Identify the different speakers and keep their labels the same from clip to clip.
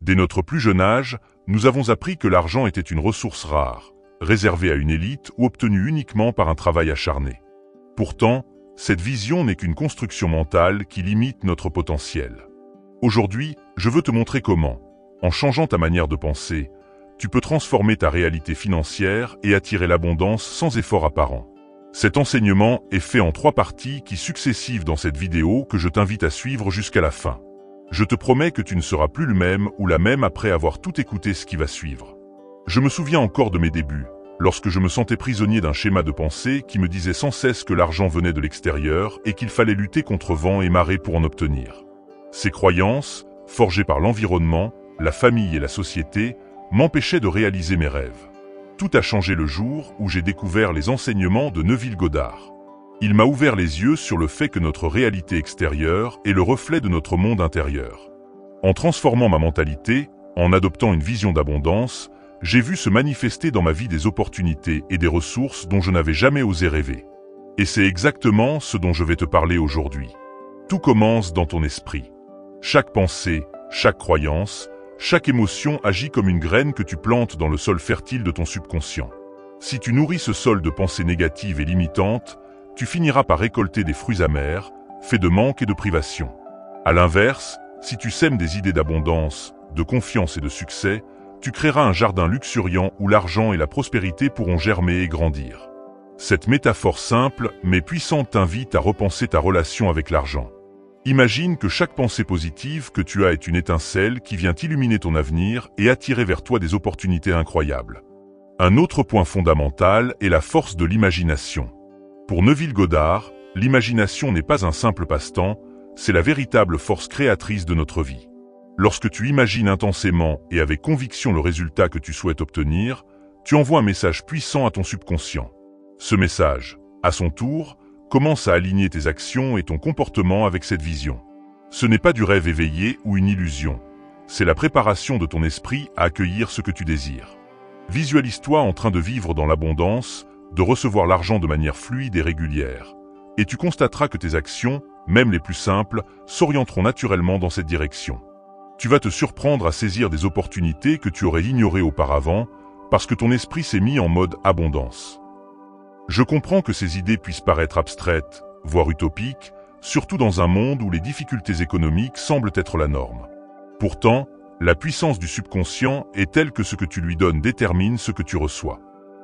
Speaker 1: Dès notre plus jeune âge, nous avons appris que l'argent était une ressource rare, réservée à une élite ou obtenue uniquement par un travail acharné. Pourtant, cette vision n'est qu'une construction mentale qui limite notre potentiel. Aujourd'hui, je veux te montrer comment, en changeant ta manière de penser, tu peux transformer ta réalité financière et attirer l'abondance sans effort apparent. Cet enseignement est fait en 3 parties successives dans cette vidéo que je t'invite à suivre jusqu'à la fin. Je te promets que tu ne seras plus le même ou la même après avoir tout écouté ce qui va suivre. Je me souviens encore de mes débuts, lorsque je me sentais prisonnier d'un schéma de pensée qui me disait sans cesse que l'argent venait de l'extérieur et qu'il fallait lutter contre vent et marée pour en obtenir. Ces croyances, forgées par l'environnement, la famille et la société, m'empêchaient de réaliser mes rêves. Tout a changé le jour où j'ai découvert les enseignements de Neville Goddard. Il m'a ouvert les yeux sur le fait que notre réalité extérieure est le reflet de notre monde intérieur. En transformant ma mentalité, en adoptant une vision d'abondance, j'ai vu se manifester dans ma vie des opportunités et des ressources dont je n'avais jamais osé rêver. Et c'est exactement ce dont je vais te parler aujourd'hui. Tout commence dans ton esprit. Chaque pensée, chaque croyance, chaque émotion agit comme une graine que tu plantes dans le sol fertile de ton subconscient. Si tu nourris ce sol de pensées négatives et limitantes, tu finiras par récolter des fruits amers, faits de manque et de privation. À l'inverse, si tu sèmes des idées d'abondance, de confiance et de succès, tu créeras un jardin luxuriant où l'argent et la prospérité pourront germer et grandir. Cette métaphore simple mais puissante t'invite à repenser ta relation avec l'argent. Imagine que chaque pensée positive que tu as est une étincelle qui vient illuminer ton avenir et attirer vers toi des opportunités incroyables. Un autre point fondamental est la force de l'imagination. Pour Neville Goddard, l'imagination n'est pas un simple passe-temps, c'est la véritable force créatrice de notre vie. Lorsque tu imagines intensément et avec conviction le résultat que tu souhaites obtenir, tu envoies un message puissant à ton subconscient. Ce message, à son tour, commence à aligner tes actions et ton comportement avec cette vision. Ce n'est pas du rêve éveillé ou une illusion, c'est la préparation de ton esprit à accueillir ce que tu désires. Visualise-toi en train de vivre dans l'abondance, de recevoir l'argent de manière fluide et régulière, et tu constateras que tes actions, même les plus simples, s'orienteront naturellement dans cette direction. Tu vas te surprendre à saisir des opportunités que tu aurais ignorées auparavant, parce que ton esprit s'est mis en mode abondance. Je comprends que ces idées puissent paraître abstraites, voire utopiques, surtout dans un monde où les difficultés économiques semblent être la norme. Pourtant, la puissance du subconscient est telle que ce que tu lui donnes détermine ce que tu reçois.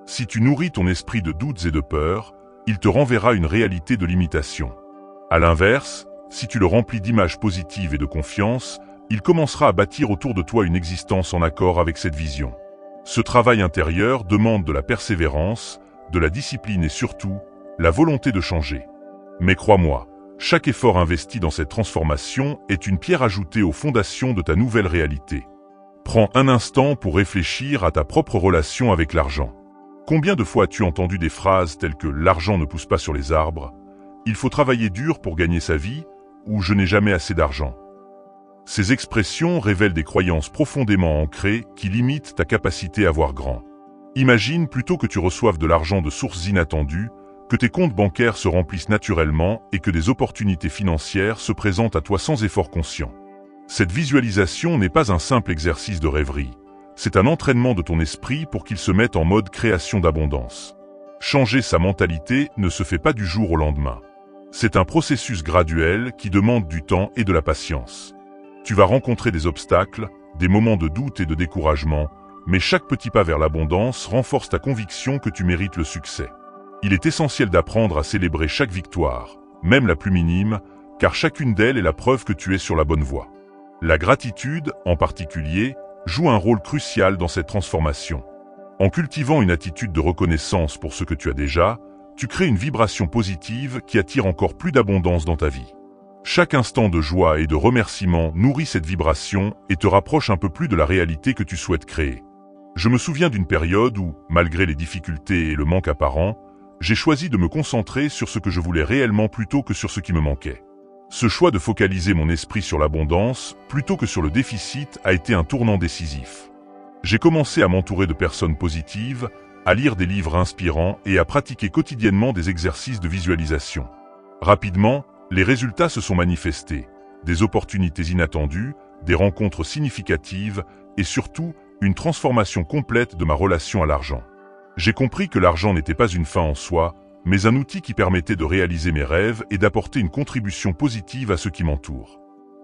Speaker 1: Si tu nourris ton esprit de doutes et de peurs, il te renverra une réalité de limitation. À l'inverse, si tu le remplis d'images positives et de confiance, il commencera à bâtir autour de toi une existence en accord avec cette vision. Ce travail intérieur demande de la persévérance, de la discipline et surtout, la volonté de changer. Mais crois-moi, chaque effort investi dans cette transformation est une pierre ajoutée aux fondations de ta nouvelle réalité. Prends un instant pour réfléchir à ta propre relation avec l'argent. Combien de fois as-tu entendu des phrases telles que « l'argent ne pousse pas sur les arbres »,« il faut travailler dur pour gagner sa vie » ou « je n'ai jamais assez d'argent ». Ces expressions révèlent des croyances profondément ancrées qui limitent ta capacité à voir grand. Imagine plutôt que tu reçoives de l'argent de sources inattendues, que tes comptes bancaires se remplissent naturellement et que des opportunités financières se présentent à toi sans effort conscient. Cette visualisation n'est pas un simple exercice de rêverie. C'est un entraînement de ton esprit pour qu'il se mette en mode création d'abondance. Changer sa mentalité ne se fait pas du jour au lendemain. C'est un processus graduel qui demande du temps et de la patience. Tu vas rencontrer des obstacles, des moments de doute et de découragement, mais chaque petit pas vers l'abondance renforce ta conviction que tu mérites le succès. Il est essentiel d'apprendre à célébrer chaque victoire, même la plus minime, car chacune d'elles est la preuve que tu es sur la bonne voie. La gratitude, en particulier, joue un rôle crucial dans cette transformation. En cultivant une attitude de reconnaissance pour ce que tu as déjà, tu crées une vibration positive qui attire encore plus d'abondance dans ta vie. Chaque instant de joie et de remerciement nourrit cette vibration et te rapproche un peu plus de la réalité que tu souhaites créer. Je me souviens d'une période où, malgré les difficultés et le manque apparent, j'ai choisi de me concentrer sur ce que je voulais réellement plutôt que sur ce qui me manquait. Ce choix de focaliser mon esprit sur l'abondance plutôt que sur le déficit a été un tournant décisif. J'ai commencé à m'entourer de personnes positives, à lire des livres inspirants et à pratiquer quotidiennement des exercices de visualisation. Rapidement, les résultats se sont manifestés, des opportunités inattendues, des rencontres significatives et surtout une transformation complète de ma relation à l'argent. J'ai compris que l'argent n'était pas une fin en soi, mais un outil qui permettait de réaliser mes rêves et d'apporter une contribution positive à ceux qui m'entourent.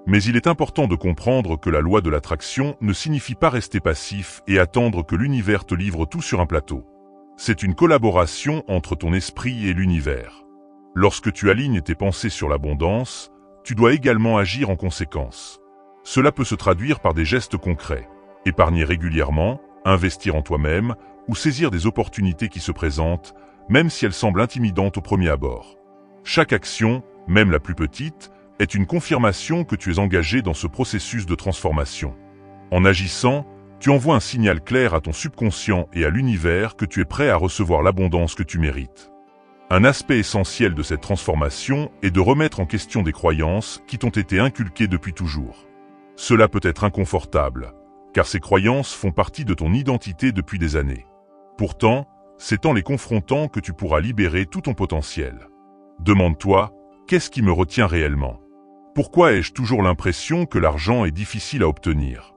Speaker 1: Mais il est important de comprendre que la loi de l'attraction ne signifie pas rester passif et attendre que l'univers te livre tout sur un plateau. C'est une collaboration entre ton esprit et l'univers. Lorsque tu alignes tes pensées sur l'abondance, tu dois également agir en conséquence. Cela peut se traduire par des gestes concrets. Épargner régulièrement, investir en toi-même ou saisir des opportunités qui se présentent, même si elles semblent intimidantes au premier abord. Chaque action, même la plus petite, est une confirmation que tu es engagé dans ce processus de transformation. En agissant, tu envoies un signal clair à ton subconscient et à l'univers que tu es prêt à recevoir l'abondance que tu mérites. Un aspect essentiel de cette transformation est de remettre en question des croyances qui t'ont été inculquées depuis toujours. Cela peut être inconfortable, car ces croyances font partie de ton identité depuis des années. Pourtant, c'est en les confrontant que tu pourras libérer tout ton potentiel. Demande-toi, qu'est-ce qui me retient réellement? Pourquoi ai-je toujours l'impression que l'argent est difficile à obtenir?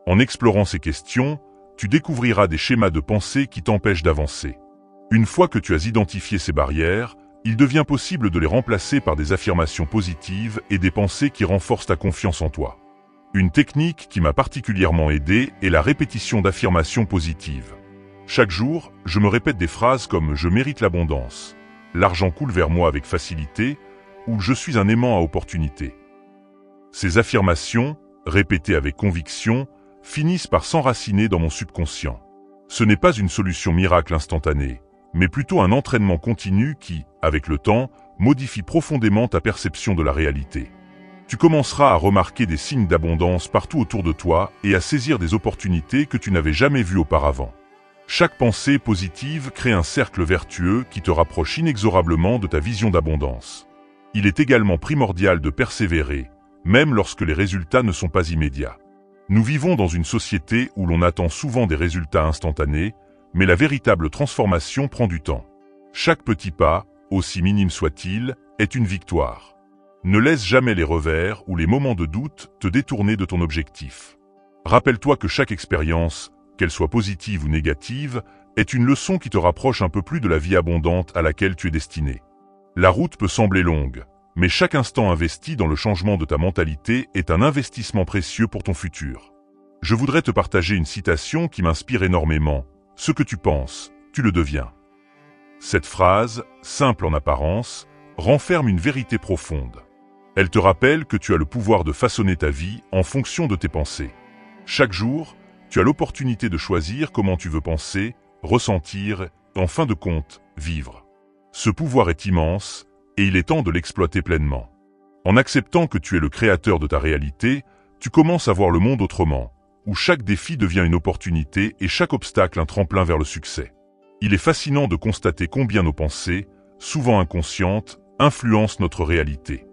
Speaker 1: En explorant ces questions, tu découvriras des schémas de pensée qui t'empêchent d'avancer. Une fois que tu as identifié ces barrières, il devient possible de les remplacer par des affirmations positives et des pensées qui renforcent ta confiance en toi. Une technique qui m'a particulièrement aidé est la répétition d'affirmations positives. Chaque jour, je me répète des phrases comme « je mérite l'abondance »,« l'argent coule vers moi avec facilité » ou « je suis un aimant à opportunité ». Ces affirmations, répétées avec conviction, finissent par s'enraciner dans mon subconscient. Ce n'est pas une solution miracle instantanée, mais plutôt un entraînement continu qui, avec le temps, modifie profondément ta perception de la réalité. Tu commenceras à remarquer des signes d'abondance partout autour de toi et à saisir des opportunités que tu n'avais jamais vues auparavant. Chaque pensée positive crée un cercle vertueux qui te rapproche inexorablement de ta vision d'abondance. Il est également primordial de persévérer, même lorsque les résultats ne sont pas immédiats. Nous vivons dans une société où l'on attend souvent des résultats instantanés, mais la véritable transformation prend du temps. Chaque petit pas, aussi minime soit-il, est une victoire. Ne laisse jamais les revers ou les moments de doute te détourner de ton objectif. Rappelle-toi que chaque expérience, qu'elle soit positive ou négative, est une leçon qui te rapproche un peu plus de la vie abondante à laquelle tu es destiné. La route peut sembler longue, mais chaque instant investi dans le changement de ta mentalité est un investissement précieux pour ton futur. Je voudrais te partager une citation qui m'inspire énormément. « Ce que tu penses, tu le deviens ». Cette phrase, simple en apparence, renferme une vérité profonde. Elle te rappelle que tu as le pouvoir de façonner ta vie en fonction de tes pensées. Chaque jour, tu as l'opportunité de choisir comment tu veux penser, ressentir, en fin de compte, vivre. Ce pouvoir est immense, et il est temps de l'exploiter pleinement. En acceptant que tu es le créateur de ta réalité, tu commences à voir le monde autrement, où chaque défi devient une opportunité et chaque obstacle un tremplin vers le succès. Il est fascinant de constater combien nos pensées, souvent inconscientes, influencent notre réalité.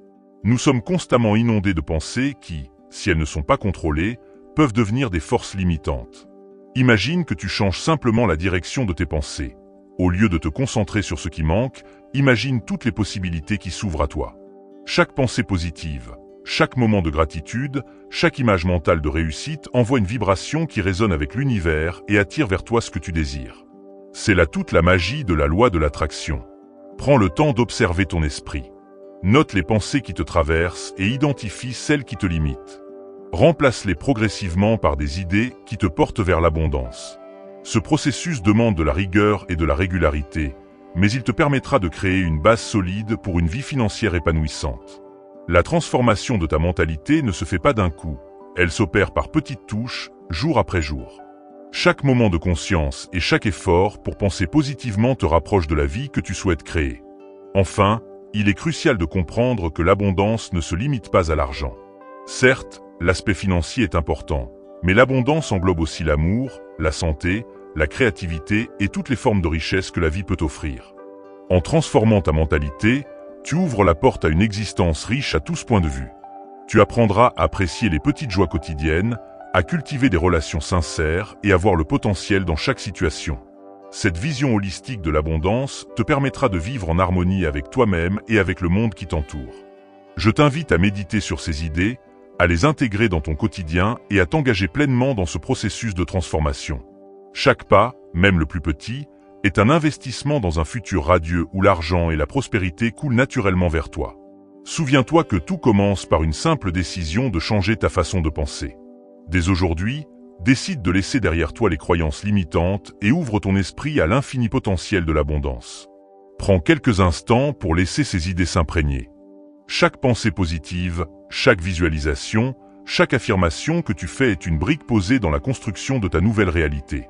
Speaker 1: Nous sommes constamment inondés de pensées qui, si elles ne sont pas contrôlées, peuvent devenir des forces limitantes. Imagine que tu changes simplement la direction de tes pensées. Au lieu de te concentrer sur ce qui manque, imagine toutes les possibilités qui s'ouvrent à toi. Chaque pensée positive, chaque moment de gratitude, chaque image mentale de réussite envoie une vibration qui résonne avec l'univers et attire vers toi ce que tu désires. C'est là toute la magie de la loi de l'attraction. Prends le temps d'observer ton esprit. Note les pensées qui te traversent et identifie celles qui te limitent. Remplace-les progressivement par des idées qui te portent vers l'abondance. Ce processus demande de la rigueur et de la régularité, mais il te permettra de créer une base solide pour une vie financière épanouissante. La transformation de ta mentalité ne se fait pas d'un coup, elle s'opère par petites touches, jour après jour. Chaque moment de conscience et chaque effort pour penser positivement te rapproche de la vie que tu souhaites créer. Enfin, il est crucial de comprendre que l'abondance ne se limite pas à l'argent. Certes, l'aspect financier est important, mais l'abondance englobe aussi l'amour, la santé, la créativité et toutes les formes de richesse que la vie peut offrir. En transformant ta mentalité, tu ouvres la porte à une existence riche à tous points de vue. Tu apprendras à apprécier les petites joies quotidiennes, à cultiver des relations sincères et à voir le potentiel dans chaque situation. Cette vision holistique de l'abondance te permettra de vivre en harmonie avec toi-même et avec le monde qui t'entoure. Je t'invite à méditer sur ces idées, à les intégrer dans ton quotidien et à t'engager pleinement dans ce processus de transformation. Chaque pas, même le plus petit, est un investissement dans un futur radieux où l'argent et la prospérité coulent naturellement vers toi. Souviens-toi que tout commence par une simple décision de changer ta façon de penser. Dès aujourd'hui, décide de laisser derrière toi les croyances limitantes et ouvre ton esprit à l'infini potentiel de l'abondance. Prends quelques instants pour laisser ces idées s'imprégner. Chaque pensée positive, chaque visualisation, chaque affirmation que tu fais est une brique posée dans la construction de ta nouvelle réalité.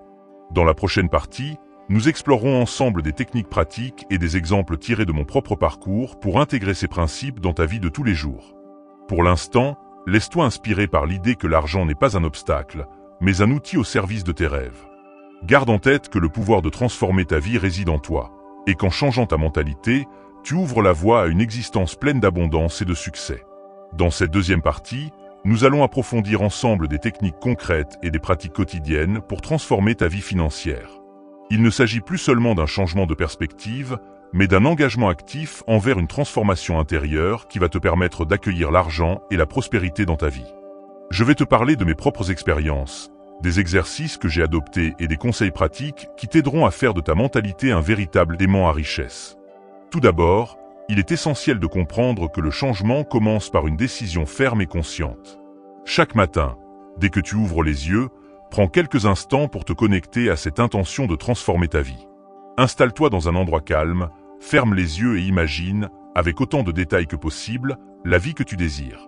Speaker 1: Dans la prochaine partie, nous explorerons ensemble des techniques pratiques et des exemples tirés de mon propre parcours pour intégrer ces principes dans ta vie de tous les jours. Pour l'instant, laisse-toi inspirer par l'idée que l'argent n'est pas un obstacle, mais un outil au service de tes rêves. Garde en tête que le pouvoir de transformer ta vie réside en toi, et qu'en changeant ta mentalité, tu ouvres la voie à une existence pleine d'abondance et de succès. Dans cette deuxième partie, nous allons approfondir ensemble des techniques concrètes et des pratiques quotidiennes pour transformer ta vie financière. Il ne s'agit plus seulement d'un changement de perspective, mais d'un engagement actif envers une transformation intérieure qui va te permettre d'accueillir l'argent et la prospérité dans ta vie. Je vais te parler de mes propres expériences, des exercices que j'ai adoptés et des conseils pratiques qui t'aideront à faire de ta mentalité un véritable aimant à richesse. Tout d'abord, il est essentiel de comprendre que le changement commence par une décision ferme et consciente. Chaque matin, dès que tu ouvres les yeux, prends quelques instants pour te connecter à cette intention de transformer ta vie. Installe-toi dans un endroit calme, ferme les yeux et imagine, avec autant de détails que possible, la vie que tu désires.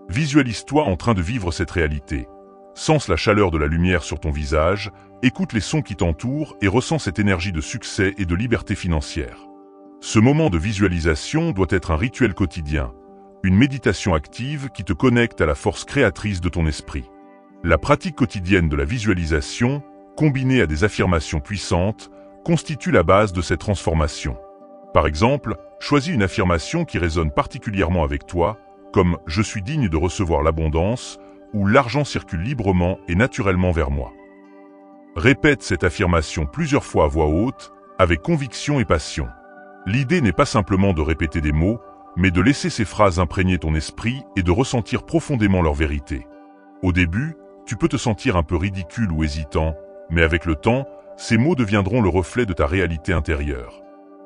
Speaker 1: Visualise-toi en train de vivre cette réalité. Sens la chaleur de la lumière sur ton visage, écoute les sons qui t'entourent et ressens cette énergie de succès et de liberté financière. Ce moment de visualisation doit être un rituel quotidien, une méditation active qui te connecte à la force créatrice de ton esprit. La pratique quotidienne de la visualisation, combinée à des affirmations puissantes, constitue la base de cette transformation. Par exemple, choisis une affirmation qui résonne particulièrement avec toi, comme « Je suis digne de recevoir l'abondance » ou « L'argent circule librement et naturellement vers moi ». Répète cette affirmation plusieurs fois à voix haute, avec conviction et passion. L'idée n'est pas simplement de répéter des mots, mais de laisser ces phrases imprégner ton esprit et de ressentir profondément leur vérité. Au début, tu peux te sentir un peu ridicule ou hésitant, mais avec le temps, ces mots deviendront le reflet de ta réalité intérieure.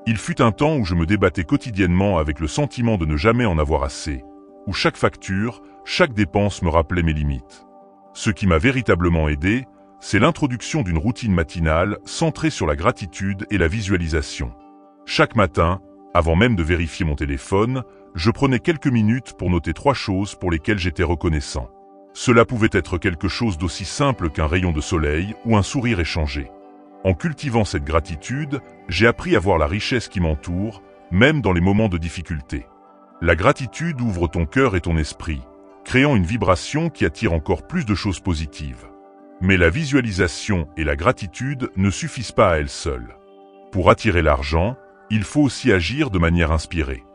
Speaker 1: Il fut un temps où je me débattais quotidiennement avec le sentiment de ne jamais en avoir assez, où chaque facture, chaque dépense me rappelait mes limites. Ce qui m'a véritablement aidé, c'est l'introduction d'une routine matinale centrée sur la gratitude et la visualisation. Chaque matin, avant même de vérifier mon téléphone, je prenais quelques minutes pour noter 3 choses pour lesquelles j'étais reconnaissant. Cela pouvait être quelque chose d'aussi simple qu'un rayon de soleil ou un sourire échangé. En cultivant cette gratitude, j'ai appris à voir la richesse qui m'entoure, même dans les moments de difficulté. La gratitude ouvre ton cœur et ton esprit, créant une vibration qui attire encore plus de choses positives. Mais la visualisation et la gratitude ne suffisent pas à elles seules. Pour attirer l'argent, il faut aussi agir de manière inspirée.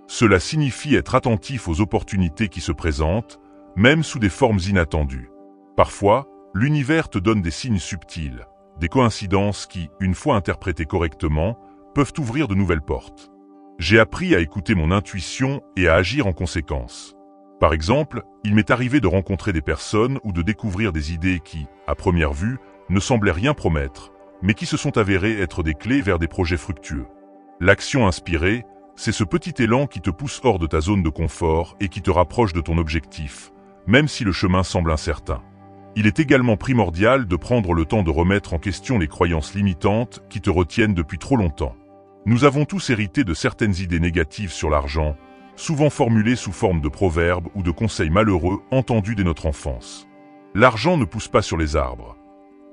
Speaker 1: Cela signifie être attentif aux opportunités qui se présentent, même sous des formes inattendues. Parfois, l'univers te donne des signes subtils, des coïncidences qui, une fois interprétées correctement, peuvent ouvrir de nouvelles portes. J'ai appris à écouter mon intuition et à agir en conséquence. Par exemple, il m'est arrivé de rencontrer des personnes ou de découvrir des idées qui, à première vue, ne semblaient rien promettre, mais qui se sont avérées être des clés vers des projets fructueux. L'action inspirée, c'est ce petit élan qui te pousse hors de ta zone de confort et qui te rapproche de ton objectif, même si le chemin semble incertain. Il est également primordial de prendre le temps de remettre en question les croyances limitantes qui te retiennent depuis trop longtemps. Nous avons tous hérité de certaines idées négatives sur l'argent, souvent formulées sous forme de proverbes ou de conseils malheureux entendus dès notre enfance. L'argent ne pousse pas sur les arbres.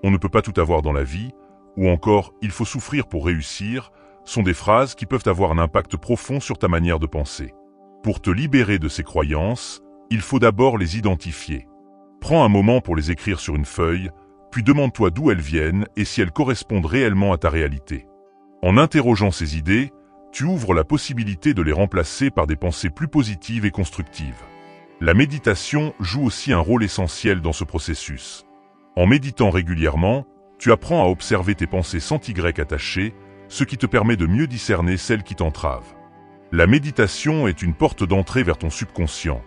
Speaker 1: On ne peut pas tout avoir dans la vie, ou encore « il faut souffrir pour réussir » sont des phrases qui peuvent avoir un impact profond sur ta manière de penser. Pour te libérer de ces croyances, il faut d'abord les identifier. Prends un moment pour les écrire sur une feuille, puis demande-toi d'où elles viennent et si elles correspondent réellement à ta réalité. En interrogeant ces idées, tu ouvres la possibilité de les remplacer par des pensées plus positives et constructives. La méditation joue aussi un rôle essentiel dans ce processus. En méditant régulièrement, tu apprends à observer tes pensées centigrecques attachées, ce qui te permet de mieux discerner celles qui t'entravent. La méditation est une porte d'entrée vers ton subconscient,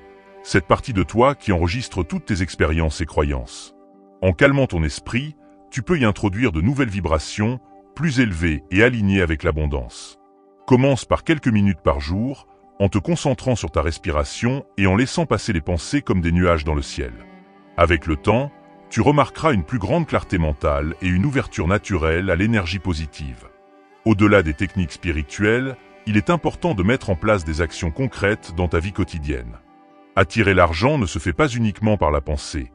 Speaker 1: cette partie de toi qui enregistre toutes tes expériences et croyances. En calmant ton esprit, tu peux y introduire de nouvelles vibrations, plus élevées et alignées avec l'abondance. Commence par quelques minutes par jour, en te concentrant sur ta respiration et en laissant passer les pensées comme des nuages dans le ciel. Avec le temps, tu remarqueras une plus grande clarté mentale et une ouverture naturelle à l'énergie positive. Au-delà des techniques spirituelles, il est important de mettre en place des actions concrètes dans ta vie quotidienne. Attirer l'argent ne se fait pas uniquement par la pensée.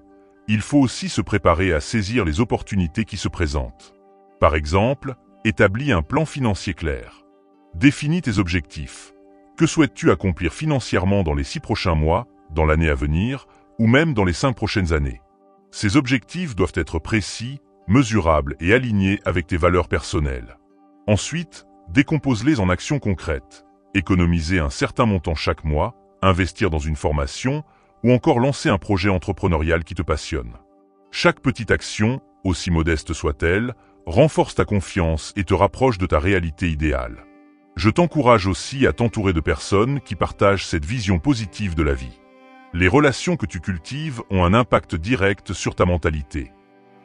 Speaker 1: Il faut aussi se préparer à saisir les opportunités qui se présentent. Par exemple, établis un plan financier clair. Définis tes objectifs. Que souhaites-tu accomplir financièrement dans les 6 prochains mois, dans l'année à venir, ou même dans les 5 prochaines années? Ces objectifs doivent être précis, mesurables et alignés avec tes valeurs personnelles. Ensuite, décompose-les en actions concrètes. Économiser un certain montant chaque mois, investir dans une formation, ou encore lancer un projet entrepreneurial qui te passionne. Chaque petite action, aussi modeste soit-elle, renforce ta confiance et te rapproche de ta réalité idéale. Je t'encourage aussi à t'entourer de personnes qui partagent cette vision positive de la vie. Les relations que tu cultives ont un impact direct sur ta mentalité.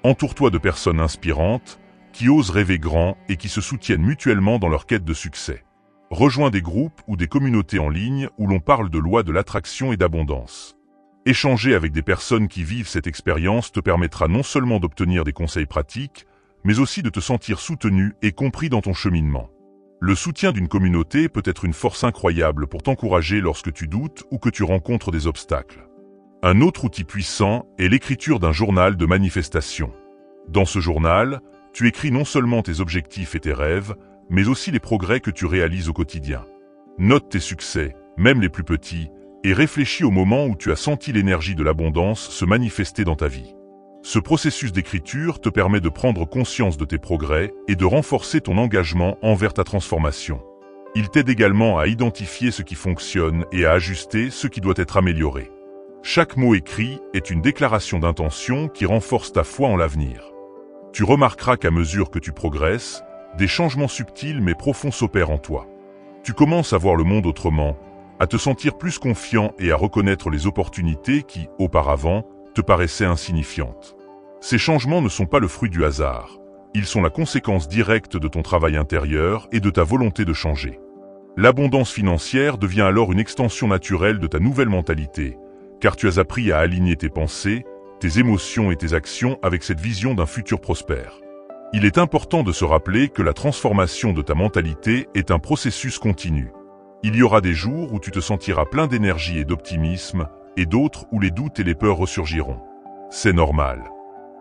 Speaker 1: Entoure-toi de personnes inspirantes, qui osent rêver grand et qui se soutiennent mutuellement dans leur quête de succès. Rejoins des groupes ou des communautés en ligne où l'on parle de loi de l'attraction et d'abondance. Échanger avec des personnes qui vivent cette expérience te permettra non seulement d'obtenir des conseils pratiques, mais aussi de te sentir soutenu et compris dans ton cheminement. Le soutien d'une communauté peut être une force incroyable pour t'encourager lorsque tu doutes ou que tu rencontres des obstacles. Un autre outil puissant est l'écriture d'un journal de manifestation. Dans ce journal, tu écris non seulement tes objectifs et tes rêves, mais aussi les progrès que tu réalises au quotidien. Note tes succès, même les plus petits, et réfléchis au moment où tu as senti l'énergie de l'abondance se manifester dans ta vie. Ce processus d'écriture te permet de prendre conscience de tes progrès et de renforcer ton engagement envers ta transformation. Il t'aide également à identifier ce qui fonctionne et à ajuster ce qui doit être amélioré. Chaque mot écrit est une déclaration d'intention qui renforce ta foi en l'avenir. Tu remarqueras qu'à mesure que tu progresses, des changements subtils mais profonds s'opèrent en toi. Tu commences à voir le monde autrement, à te sentir plus confiant et à reconnaître les opportunités qui, auparavant, te paraissaient insignifiantes. Ces changements ne sont pas le fruit du hasard. Ils sont la conséquence directe de ton travail intérieur et de ta volonté de changer. L'abondance financière devient alors une extension naturelle de ta nouvelle mentalité, car tu as appris à aligner tes pensées, tes émotions et tes actions avec cette vision d'un futur prospère. Il est important de se rappeler que la transformation de ta mentalité est un processus continu. Il y aura des jours où tu te sentiras plein d'énergie et d'optimisme, et d'autres où les doutes et les peurs ressurgiront. C'est normal.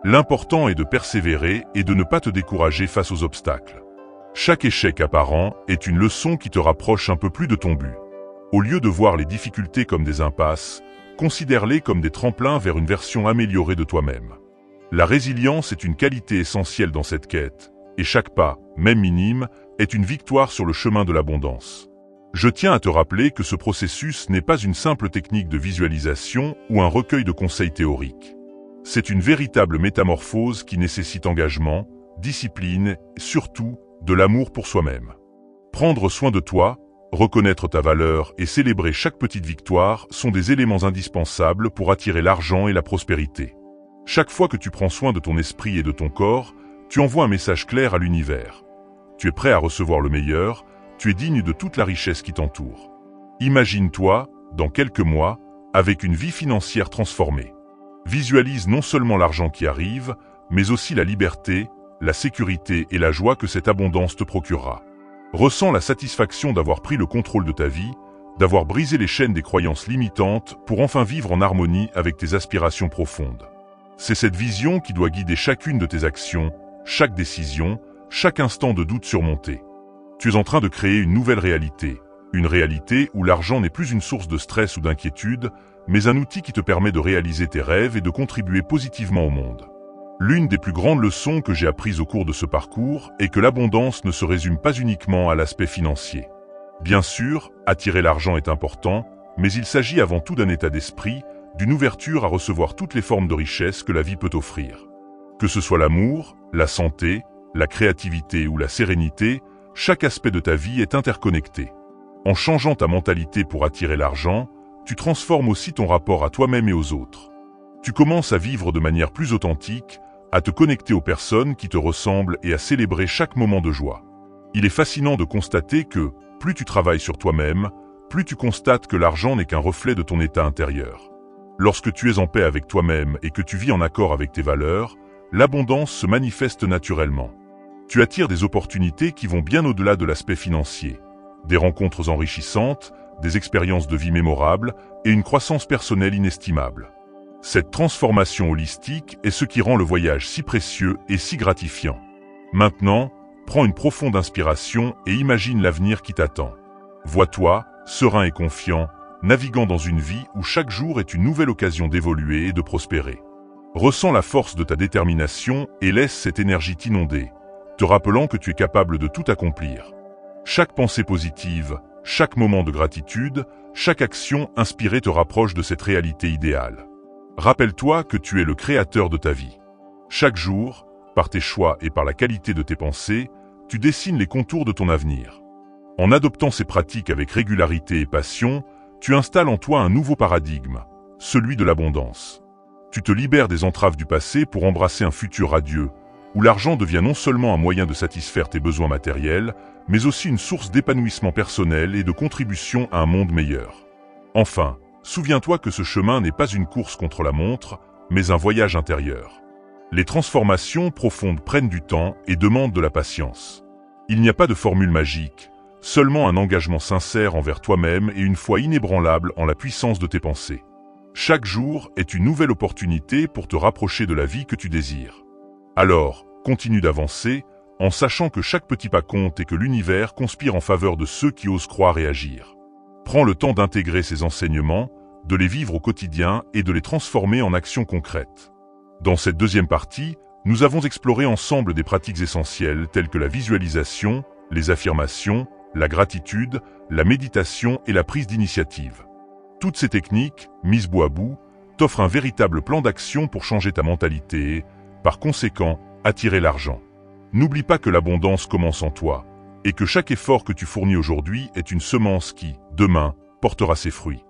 Speaker 1: L'important est de persévérer et de ne pas te décourager face aux obstacles. Chaque échec apparent est une leçon qui te rapproche un peu plus de ton but. Au lieu de voir les difficultés comme des impasses, considère-les comme des tremplins vers une version améliorée de toi-même. La résilience est une qualité essentielle dans cette quête, et chaque pas, même minime, est une victoire sur le chemin de l'abondance. Je tiens à te rappeler que ce processus n'est pas une simple technique de visualisation ou un recueil de conseils théoriques. C'est une véritable métamorphose qui nécessite engagement, discipline et surtout de l'amour pour soi-même. Prendre soin de toi, reconnaître ta valeur et célébrer chaque petite victoire sont des éléments indispensables pour attirer l'argent et la prospérité. Chaque fois que tu prends soin de ton esprit et de ton corps, tu envoies un message clair à l'univers. Tu es prêt à recevoir le meilleur, tu es digne de toute la richesse qui t'entoure. Imagine-toi, dans quelques mois, avec une vie financière transformée. Visualise non seulement l'argent qui arrive, mais aussi la liberté, la sécurité et la joie que cette abondance te procurera. Ressens la satisfaction d'avoir pris le contrôle de ta vie, d'avoir brisé les chaînes des croyances limitantes pour enfin vivre en harmonie avec tes aspirations profondes. C'est cette vision qui doit guider chacune de tes actions, chaque décision, chaque instant de doute surmonté. Tu es en train de créer une nouvelle réalité, une réalité où l'argent n'est plus une source de stress ou d'inquiétude, mais un outil qui te permet de réaliser tes rêves et de contribuer positivement au monde. L'une des plus grandes leçons que j'ai apprises au cours de ce parcours est que l'abondance ne se résume pas uniquement à l'aspect financier. Bien sûr, attirer l'argent est important, mais il s'agit avant tout d'un état d'esprit, d'une ouverture à recevoir toutes les formes de richesse que la vie peut offrir. Que ce soit l'amour, la santé, la créativité ou la sérénité, chaque aspect de ta vie est interconnecté. En changeant ta mentalité pour attirer l'argent, tu transformes aussi ton rapport à toi-même et aux autres. Tu commences à vivre de manière plus authentique, à te connecter aux personnes qui te ressemblent et à célébrer chaque moment de joie. Il est fascinant de constater que, plus tu travailles sur toi-même, plus tu constates que l'argent n'est qu'un reflet de ton état intérieur. Lorsque tu es en paix avec toi-même et que tu vis en accord avec tes valeurs, l'abondance se manifeste naturellement. Tu attires des opportunités qui vont bien au-delà de l'aspect financier. Des rencontres enrichissantes, des expériences de vie mémorables et une croissance personnelle inestimable. Cette transformation holistique est ce qui rend le voyage si précieux et si gratifiant. Maintenant, prends une profonde inspiration et imagine l'avenir qui t'attend. Vois-toi, serein et confiant, naviguant dans une vie où chaque jour est une nouvelle occasion d'évoluer et de prospérer. Ressens la force de ta détermination et laisse cette énergie t'inonder, te rappelant que tu es capable de tout accomplir. Chaque pensée positive, chaque moment de gratitude, chaque action inspirée te rapproche de cette réalité idéale. Rappelle-toi que tu es le créateur de ta vie. Chaque jour, par tes choix et par la qualité de tes pensées, tu dessines les contours de ton avenir. En adoptant ces pratiques avec régularité et passion, tu installes en toi un nouveau paradigme, celui de l'abondance. Tu te libères des entraves du passé pour embrasser un futur radieux, où l'argent devient non seulement un moyen de satisfaire tes besoins matériels, mais aussi une source d'épanouissement personnel et de contribution à un monde meilleur. Enfin, souviens-toi que ce chemin n'est pas une course contre la montre, mais un voyage intérieur. Les transformations profondes prennent du temps et demandent de la patience. Il n'y a pas de formule magique, seulement un engagement sincère envers toi-même et une foi inébranlable en la puissance de tes pensées. Chaque jour est une nouvelle opportunité pour te rapprocher de la vie que tu désires. Alors, continue d'avancer, en sachant que chaque petit pas compte et que l'univers conspire en faveur de ceux qui osent croire et agir. Prends le temps d'intégrer ces enseignements, de les vivre au quotidien et de les transformer en actions concrètes. Dans cette deuxième partie, nous avons exploré ensemble des pratiques essentielles telles que la visualisation, les affirmations, la gratitude, la méditation et la prise d'initiative. Toutes ces techniques, mises bout à bout, t'offrent un véritable plan d'action pour changer ta mentalité et, par conséquent, attirer l'argent. N'oublie pas que l'abondance commence en toi, et que chaque effort que tu fournis aujourd'hui est une semence qui, demain, portera ses fruits.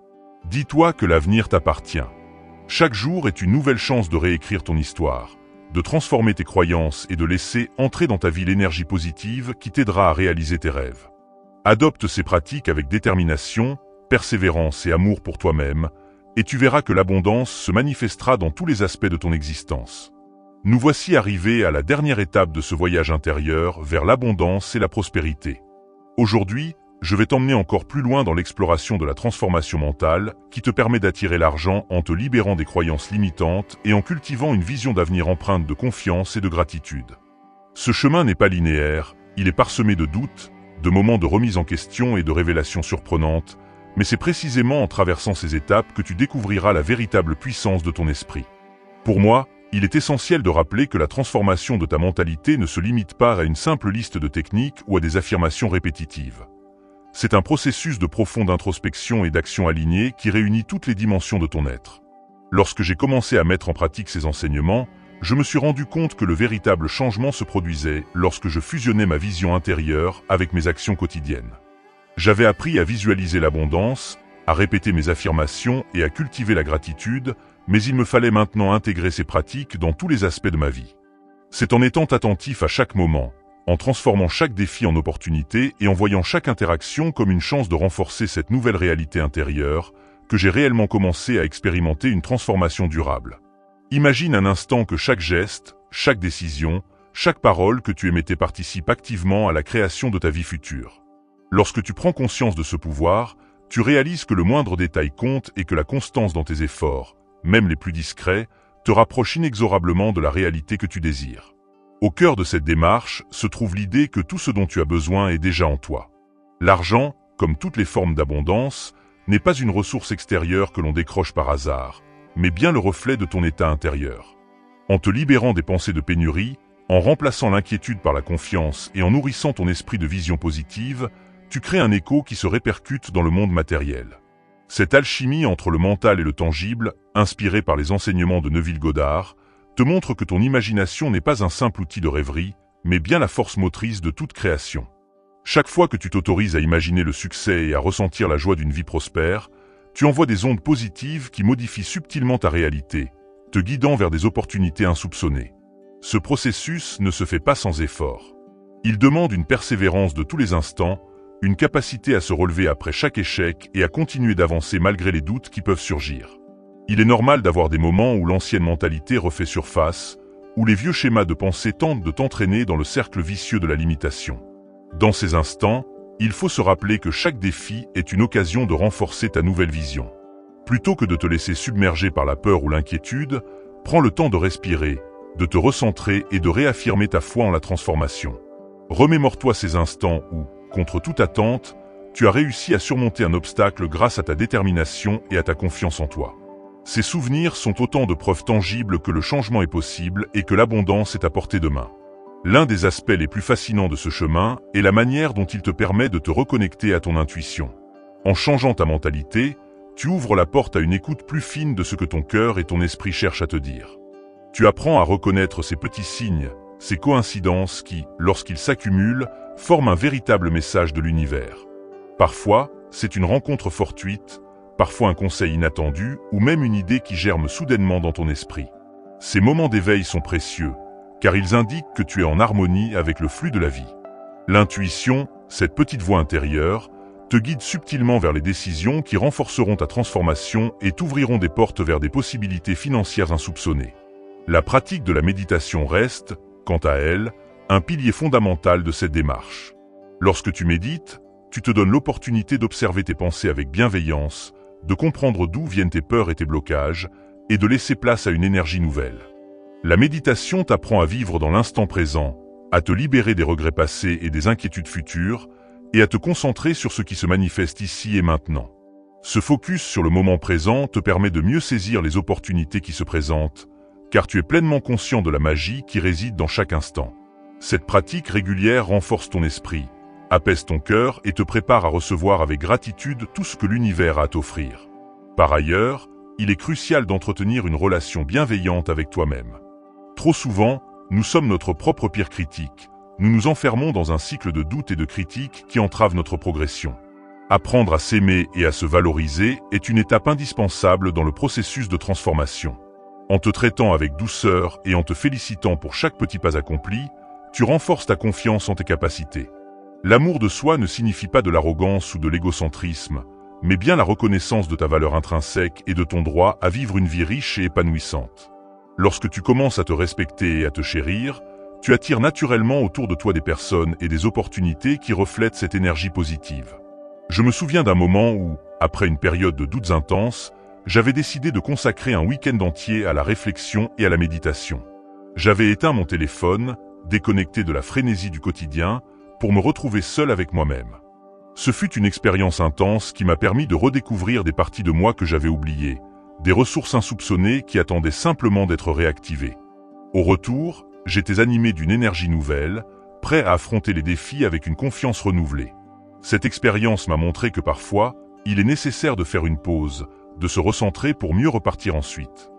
Speaker 1: Dis-toi que l'avenir t'appartient. Chaque jour est une nouvelle chance de réécrire ton histoire, de transformer tes croyances et de laisser entrer dans ta vie l'énergie positive qui t'aidera à réaliser tes rêves. Adopte ces pratiques avec détermination, persévérance et amour pour toi-même, et tu verras que l'abondance se manifestera dans tous les aspects de ton existence. Nous voici arrivés à la dernière étape de ce voyage intérieur vers l'abondance et la prospérité. Aujourd'hui, je vais t'emmener encore plus loin dans l'exploration de la transformation mentale qui te permet d'attirer l'argent en te libérant des croyances limitantes et en cultivant une vision d'avenir empreinte de confiance et de gratitude. Ce chemin n'est pas linéaire, il est parsemé de doutes, de moments de remise en question et de révélations surprenantes, mais c'est précisément en traversant ces étapes que tu découvriras la véritable puissance de ton esprit. Pour moi, il est essentiel de rappeler que la transformation de ta mentalité ne se limite pas à une simple liste de techniques ou à des affirmations répétitives. C'est un processus de profonde introspection et d'action alignée qui réunit toutes les dimensions de ton être. Lorsque j'ai commencé à mettre en pratique ces enseignements, je me suis rendu compte que le véritable changement se produisait lorsque je fusionnais ma vision intérieure avec mes actions quotidiennes. J'avais appris à visualiser l'abondance, à répéter mes affirmations et à cultiver la gratitude, mais il me fallait maintenant intégrer ces pratiques dans tous les aspects de ma vie. C'est en étant attentif à chaque moment, en transformant chaque défi en opportunité et en voyant chaque interaction comme une chance de renforcer cette nouvelle réalité intérieure, que j'ai réellement commencé à expérimenter une transformation durable. Imagine un instant que chaque geste, chaque décision, chaque parole que tu émettais participe activement à la création de ta vie future. Lorsque tu prends conscience de ce pouvoir, tu réalises que le moindre détail compte et que la constance dans tes efforts, même les plus discrets, te rapproche inexorablement de la réalité que tu désires. Au cœur de cette démarche se trouve l'idée que tout ce dont tu as besoin est déjà en toi. L'argent, comme toutes les formes d'abondance, n'est pas une ressource extérieure que l'on décroche par hasard, mais bien le reflet de ton état intérieur. En te libérant des pensées de pénurie, en remplaçant l'inquiétude par la confiance et en nourrissant ton esprit de vision positive, tu crées un écho qui se répercute dans le monde matériel. Cette alchimie entre le mental et le tangible, inspirée par les enseignements de Neville Goddard, te montre que ton imagination n'est pas un simple outil de rêverie, mais bien la force motrice de toute création. Chaque fois que tu t'autorises à imaginer le succès et à ressentir la joie d'une vie prospère, Tu envoies des ondes positives qui modifient subtilement ta réalité, te guidant vers des opportunités insoupçonnées. Ce processus ne se fait pas sans effort. Il demande une persévérance de tous les instants, une capacité à se relever après chaque échec et à continuer d'avancer malgré les doutes qui peuvent surgir. Il est normal d'avoir des moments où l'ancienne mentalité refait surface, où les vieux schémas de pensée tentent de t'entraîner dans le cercle vicieux de la limitation. Dans ces instants, il faut se rappeler que chaque défi est une occasion de renforcer ta nouvelle vision. Plutôt que de te laisser submerger par la peur ou l'inquiétude, prends le temps de respirer, de te recentrer et de réaffirmer ta foi en la transformation. Remémore-toi ces instants où, contre toute attente, tu as réussi à surmonter un obstacle grâce à ta détermination et à ta confiance en toi. Ces souvenirs sont autant de preuves tangibles que le changement est possible et que l'abondance est à portée de main. L'un des aspects les plus fascinants de ce chemin est la manière dont il te permet de te reconnecter à ton intuition. En changeant ta mentalité, tu ouvres la porte à une écoute plus fine de ce que ton cœur et ton esprit cherchent à te dire. Tu apprends à reconnaître ces petits signes, ces coïncidences qui, lorsqu'ils s'accumulent, forment un véritable message de l'univers. Parfois, c'est une rencontre fortuite, parfois un conseil inattendu ou même une idée qui germe soudainement dans ton esprit. Ces moments d'éveil sont précieux, car ils indiquent que tu es en harmonie avec le flux de la vie. L'intuition, cette petite voix intérieure, te guide subtilement vers les décisions qui renforceront ta transformation et t'ouvriront des portes vers des possibilités financières insoupçonnées. La pratique de la méditation reste, quant à elle, un pilier fondamental de cette démarche. Lorsque tu médites, tu te donnes l'opportunité d'observer tes pensées avec bienveillance, de comprendre d'où viennent tes peurs et tes blocages, et de laisser place à une énergie nouvelle. La méditation t'apprend à vivre dans l'instant présent, à te libérer des regrets passés et des inquiétudes futures, et à te concentrer sur ce qui se manifeste ici et maintenant. Ce focus sur le moment présent te permet de mieux saisir les opportunités qui se présentent, car tu es pleinement conscient de la magie qui réside dans chaque instant. Cette pratique régulière renforce ton esprit, apaise ton cœur et te prépare à recevoir avec gratitude tout ce que l'univers a à t'offrir. Par ailleurs, il est crucial d'entretenir une relation bienveillante avec toi-même. Trop souvent, nous sommes notre propre pire critique. Nous nous enfermons dans un cycle de doutes et de critiques qui entrave notre progression. Apprendre à s'aimer et à se valoriser est une étape indispensable dans le processus de transformation. En te traitant avec douceur et en te félicitant pour chaque petit pas accompli, tu renforces ta confiance en tes capacités. L'amour de soi ne signifie pas de l'arrogance ou de l'égocentrisme, mais bien la reconnaissance de ta valeur intrinsèque et de ton droit à vivre une vie riche et épanouissante. Lorsque tu commences à te respecter et à te chérir, tu attires naturellement autour de toi des personnes et des opportunités qui reflètent cette énergie positive. Je me souviens d'un moment où, après une période de doutes intenses, j'avais décidé de consacrer un week-end entier à la réflexion et à la méditation. J'avais éteint mon téléphone, déconnecté de la frénésie du quotidien, pour me retrouver seul avec moi-même. Ce fut une expérience intense qui m'a permis de redécouvrir des parties de moi que j'avais oubliées, des ressources insoupçonnées qui attendaient simplement d'être réactivées. Au retour, j'étais animé d'une énergie nouvelle, prêt à affronter les défis avec une confiance renouvelée. Cette expérience m'a montré que parfois, il est nécessaire de faire une pause, de se recentrer pour mieux repartir ensuite.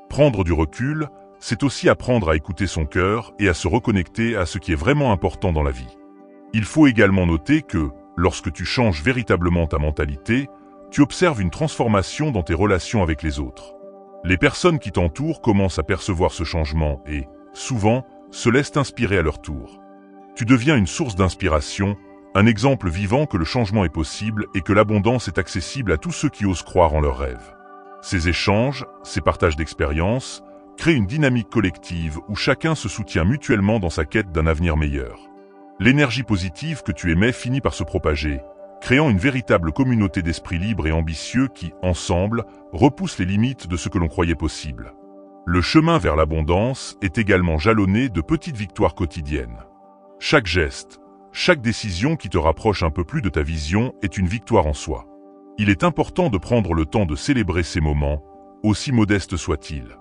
Speaker 1: Prendre du recul, c'est aussi apprendre à écouter son cœur et à se reconnecter à ce qui est vraiment important dans la vie. Il faut également noter que, lorsque tu changes véritablement ta mentalité, tu observes une transformation dans tes relations avec les autres. Les personnes qui t'entourent commencent à percevoir ce changement et, souvent, se laissent inspirer à leur tour. Tu deviens une source d'inspiration, un exemple vivant que le changement est possible et que l'abondance est accessible à tous ceux qui osent croire en leurs rêves. Ces échanges, ces partages d'expériences, créent une dynamique collective où chacun se soutient mutuellement dans sa quête d'un avenir meilleur. L'énergie positive que tu émets finit par se propager, créant une véritable communauté d'esprits libres et ambitieux qui, ensemble, repoussent les limites de ce que l'on croyait possible. Le chemin vers l'abondance est également jalonné de petites victoires quotidiennes. Chaque geste, chaque décision qui te rapproche un peu plus de ta vision est une victoire en soi. Il est important de prendre le temps de célébrer ces moments, aussi modestes soient-ils.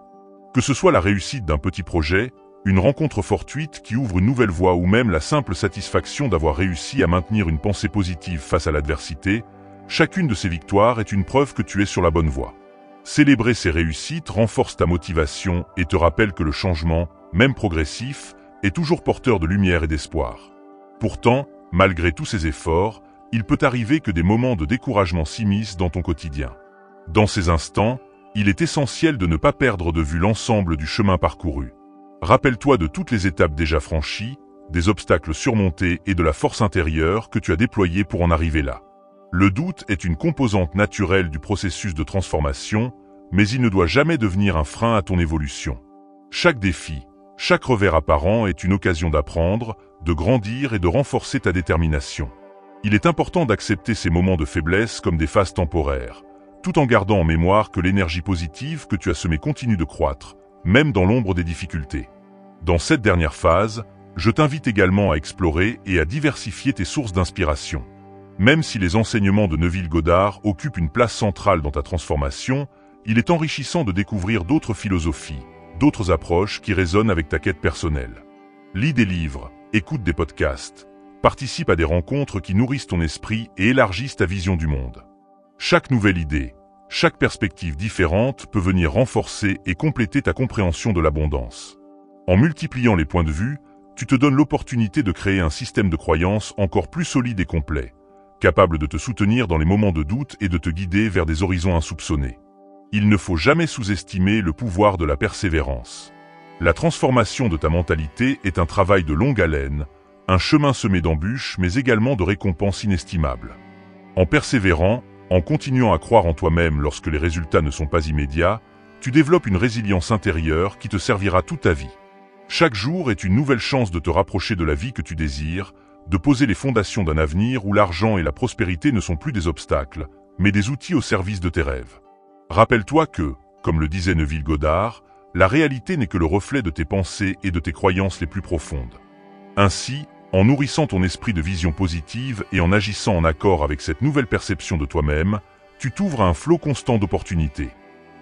Speaker 1: Que ce soit la réussite d'un petit projet, une rencontre fortuite qui ouvre une nouvelle voie ou même la simple satisfaction d'avoir réussi à maintenir une pensée positive face à l'adversité, chacune de ces victoires est une preuve que tu es sur la bonne voie. Célébrer ces réussites renforce ta motivation et te rappelle que le changement, même progressif, est toujours porteur de lumière et d'espoir. Pourtant, malgré tous ces efforts, il peut arriver que des moments de découragement s'immiscent dans ton quotidien. Dans ces instants, il est essentiel de ne pas perdre de vue l'ensemble du chemin parcouru. Rappelle-toi de toutes les étapes déjà franchies, des obstacles surmontés et de la force intérieure que tu as déployée pour en arriver là. Le doute est une composante naturelle du processus de transformation, mais il ne doit jamais devenir un frein à ton évolution. Chaque défi, chaque revers apparent est une occasion d'apprendre, de grandir et de renforcer ta détermination. Il est important d'accepter ces moments de faiblesse comme des phases temporaires, tout en gardant en mémoire que l'énergie positive que tu as semée continue de croître, même dans l'ombre des difficultés. Dans cette dernière phase, je t'invite également à explorer et à diversifier tes sources d'inspiration. Même si les enseignements de Neville Goddard occupent une place centrale dans ta transformation, il est enrichissant de découvrir d'autres philosophies, d'autres approches qui résonnent avec ta quête personnelle. Lis des livres, écoute des podcasts, participe à des rencontres qui nourrissent ton esprit et élargissent ta vision du monde. Chaque nouvelle idée, chaque perspective différente peut venir renforcer et compléter ta compréhension de l'abondance. En multipliant les points de vue, tu te donnes l'opportunité de créer un système de croyances encore plus solide et complet, capable de te soutenir dans les moments de doute et de te guider vers des horizons insoupçonnés. Il ne faut jamais sous-estimer le pouvoir de la persévérance. La transformation de ta mentalité est un travail de longue haleine, un chemin semé d'embûches mais également de récompenses inestimables. En persévérant, en continuant à croire en toi-même lorsque les résultats ne sont pas immédiats, tu développes une résilience intérieure qui te servira toute ta vie. Chaque jour est une nouvelle chance de te rapprocher de la vie que tu désires, de poser les fondations d'un avenir où l'argent et la prospérité ne sont plus des obstacles, mais des outils au service de tes rêves. Rappelle-toi que, comme le disait Neville Goddard, la réalité n'est que le reflet de tes pensées et de tes croyances les plus profondes. Ainsi, en nourrissant ton esprit de vision positive et en agissant en accord avec cette nouvelle perception de toi-même, tu t'ouvres à un flot constant d'opportunités.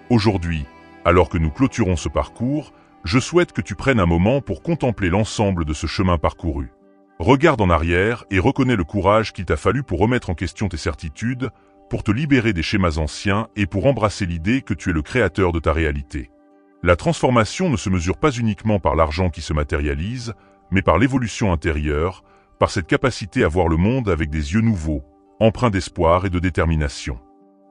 Speaker 1: Aujourd'hui, alors que nous clôturons ce parcours, je souhaite que tu prennes un moment pour contempler l'ensemble de ce chemin parcouru. Regarde en arrière et reconnais le courage qu'il t'a fallu pour remettre en question tes certitudes, pour te libérer des schémas anciens et pour embrasser l'idée que tu es le créateur de ta réalité. La transformation ne se mesure pas uniquement par l'argent qui se matérialise, mais par l'évolution intérieure, par cette capacité à voir le monde avec des yeux nouveaux, empreints d'espoir et de détermination.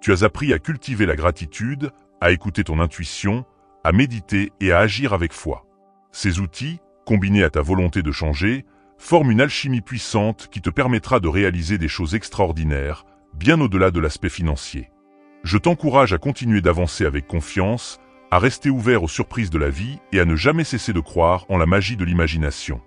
Speaker 1: Tu as appris à cultiver la gratitude, à écouter ton intuition, à méditer et à agir avec foi. Ces outils, combinés à ta volonté de changer, forment une alchimie puissante qui te permettra de réaliser des choses extraordinaires, bien au-delà de l'aspect financier. Je t'encourage à continuer d'avancer avec confiance, à rester ouvert aux surprises de la vie et à ne jamais cesser de croire en la magie de l'imagination.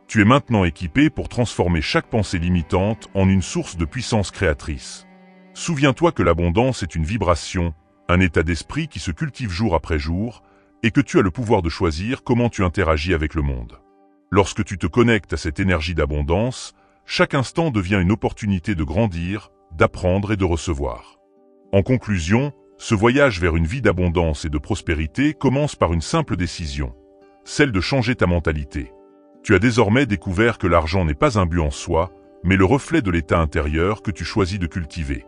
Speaker 1: Tu es maintenant équipé pour transformer chaque pensée limitante en une source de puissance créatrice. Souviens-toi que l'abondance est une vibration, un état d'esprit qui se cultive jour après jour, et que tu as le pouvoir de choisir comment tu interagis avec le monde. Lorsque tu te connectes à cette énergie d'abondance, chaque instant devient une opportunité de grandir, d'apprendre et de recevoir. En conclusion, ce voyage vers une vie d'abondance et de prospérité commence par une simple décision, celle de changer ta mentalité. Tu as désormais découvert que l'argent n'est pas un but en soi, mais le reflet de l'état intérieur que tu choisis de cultiver.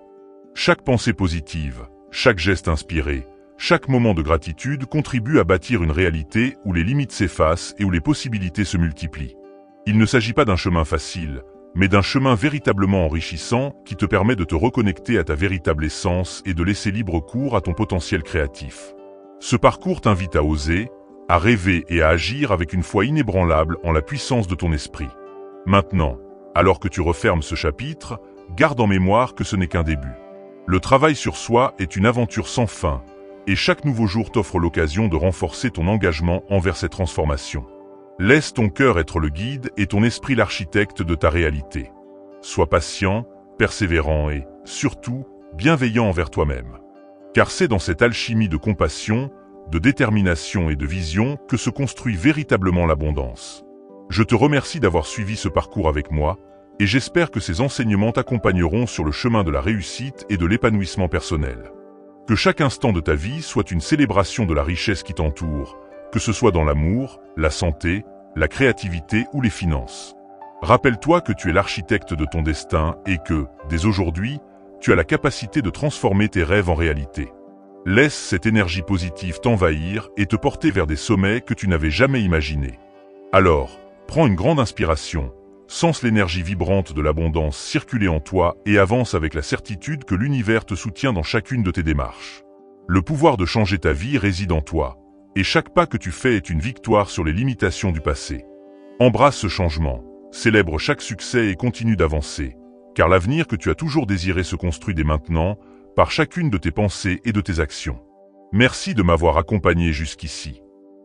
Speaker 1: Chaque pensée positive, chaque geste inspiré, chaque moment de gratitude contribue à bâtir une réalité où les limites s'effacent et où les possibilités se multiplient. Il ne s'agit pas d'un chemin facile, mais d'un chemin véritablement enrichissant qui te permet de te reconnecter à ta véritable essence et de laisser libre cours à ton potentiel créatif. Ce parcours t'invite à oser, à rêver et à agir avec une foi inébranlable en la puissance de ton esprit. Maintenant, alors que tu refermes ce chapitre, garde en mémoire que ce n'est qu'un début. Le travail sur soi est une aventure sans fin, et chaque nouveau jour t'offre l'occasion de renforcer ton engagement envers cette transformation. Laisse ton cœur être le guide et ton esprit l'architecte de ta réalité. Sois patient, persévérant et, surtout, bienveillant envers toi-même. Car c'est dans cette alchimie de compassion, de détermination et de vision que se construit véritablement l'abondance. Je te remercie d'avoir suivi ce parcours avec moi, et j'espère que ces enseignements t'accompagneront sur le chemin de la réussite et de l'épanouissement personnel. Que chaque instant de ta vie soit une célébration de la richesse qui t'entoure, que ce soit dans l'amour, la santé, la créativité ou les finances. Rappelle-toi que tu es l'architecte de ton destin et que, dès aujourd'hui, tu as la capacité de transformer tes rêves en réalité. Laisse cette énergie positive t'envahir et te porter vers des sommets que tu n'avais jamais imaginés. Alors, prends une grande inspiration, sens l'énergie vibrante de l'abondance circuler en toi et avance avec la certitude que l'univers te soutient dans chacune de tes démarches. Le pouvoir de changer ta vie réside en toi, et chaque pas que tu fais est une victoire sur les limitations du passé. Embrasse ce changement, célèbre chaque succès et continue d'avancer, car l'avenir que tu as toujours désiré se construit dès maintenant, par chacune de tes pensées et de tes actions. Merci de m'avoir accompagné jusqu'ici.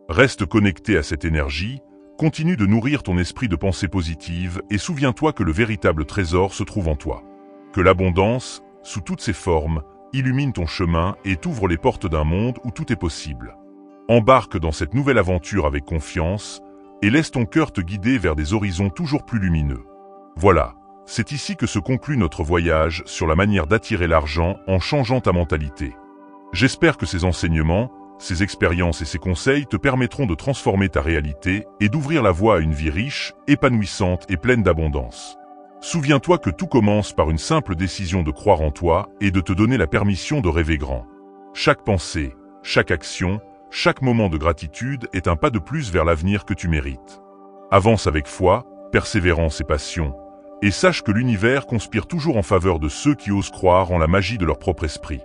Speaker 1: Reste connecté à cette énergie, continue de nourrir ton esprit de pensées positives et souviens-toi que le véritable trésor se trouve en toi. Que l'abondance, sous toutes ses formes, illumine ton chemin et t'ouvre les portes d'un monde où tout est possible. Embarque dans cette nouvelle aventure avec confiance et laisse ton cœur te guider vers des horizons toujours plus lumineux. Voilà, c'est ici que se conclut notre voyage sur la manière d'attirer l'argent en changeant ta mentalité. J'espère que ces enseignements, ces expériences et ces conseils te permettront de transformer ta réalité et d'ouvrir la voie à une vie riche, épanouissante et pleine d'abondance. Souviens-toi que tout commence par une simple décision de croire en toi et de te donner la permission de rêver grand. Chaque pensée, chaque action, chaque moment de gratitude est un pas de plus vers l'avenir que tu mérites. Avance avec foi, persévérance et passion, et sache que l'univers conspire toujours en faveur de ceux qui osent croire en la magie de leur propre esprit.